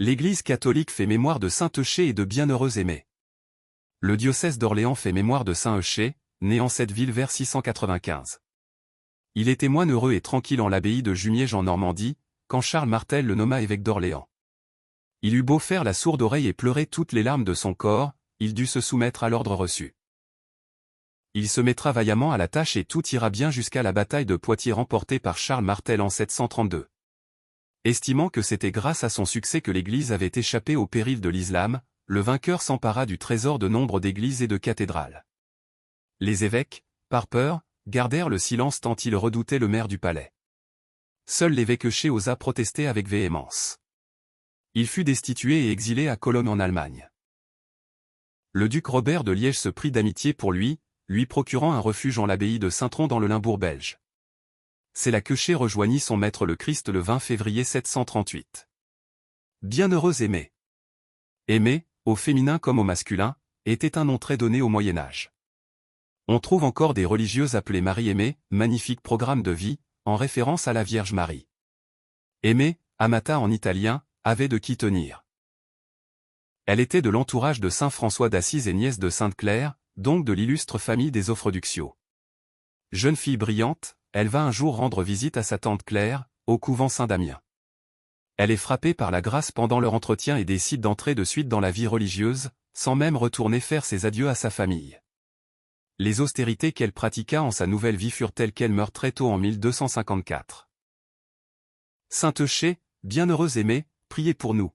L'Église catholique fait mémoire de saint Eucher et de bienheureux Aimé. Le diocèse d'Orléans fait mémoire de saint Eucher, né en cette ville vers 695. Il était moine heureux et tranquille en l'abbaye de Jumièges en Normandie, quand Charles Martel le nomma évêque d'Orléans. Il eut beau faire la sourde oreille et pleurer toutes les larmes de son corps, il dut se soumettre à l'ordre reçu. Il se mettra vaillamment à la tâche et tout ira bien jusqu'à la bataille de Poitiers remportée par Charles Martel en 732. Estimant que c'était grâce à son succès que l'Église avait échappé au péril de l'islam, le vainqueur s'empara du trésor de nombre d'églises et de cathédrales. Les évêques, par peur, gardèrent le silence tant ils redoutaient le maire du palais. Seul l'évêque Eucher osa protester avec véhémence. Il fut destitué et exilé à Cologne en Allemagne. Le duc Robert de Liège se prit d'amitié pour lui procurant un refuge en l'abbaye de Saint-Tron dans le Limbourg belge. C'est là qu'Eucher rejoignit son maître le Christ le 20 février 738. Bienheureux Aimé. Aimé, au féminin comme au masculin, était un nom très donné au Moyen-Âge. On trouve encore des religieuses appelées Marie-Aimée, magnifique programme de vie, en référence à la Vierge Marie. Aimée, amata en italien, avait de qui tenir. Elle était de l'entourage de saint François d'Assise et nièce de sainte Claire, donc de l'illustre famille des Offreductio. Jeune fille brillante, elle va un jour rendre visite à sa tante Claire, au couvent Saint-Damien. Elle est frappée par la grâce pendant leur entretien et décide d'entrer de suite dans la vie religieuse, sans même retourner faire ses adieux à sa famille. Les austérités qu'elle pratiqua en sa nouvelle vie furent telles qu'elle meurt très tôt en 1254. Saint Eucher, bienheureux Aimé, priez pour nous.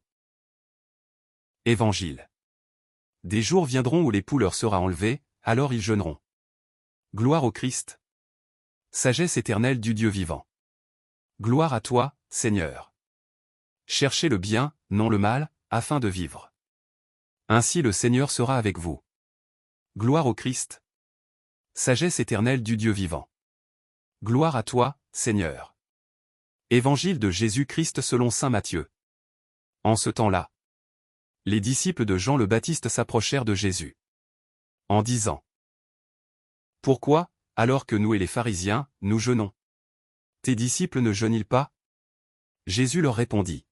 Évangile. Des jours viendront où l'époux leur sera enlevé, alors ils jeûneront. Gloire au Christ. Sagesse éternelle du Dieu vivant. Gloire à toi, Seigneur. Cherchez le bien, non le mal, afin de vivre. Ainsi le Seigneur sera avec vous. Gloire au Christ. Sagesse éternelle du Dieu vivant. Gloire à toi, Seigneur. Évangile de Jésus-Christ selon saint Matthieu. En ce temps-là, les disciples de Jean le Baptiste s'approchèrent de Jésus, en disant : Pourquoi, alors que nous et les pharisiens, nous jeûnons, tes disciples ne jeûnent-ils pas ? Jésus leur répondit :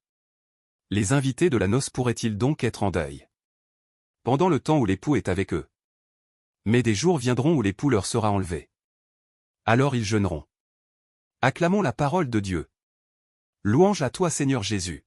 Les invités de la noce pourraient-ils donc être en deuil pendant le temps où l'époux est avec eux ? Mais des jours viendront où l'époux leur sera enlevé. Alors ils jeûneront. Acclamons la parole de Dieu. Louange à toi Seigneur Jésus.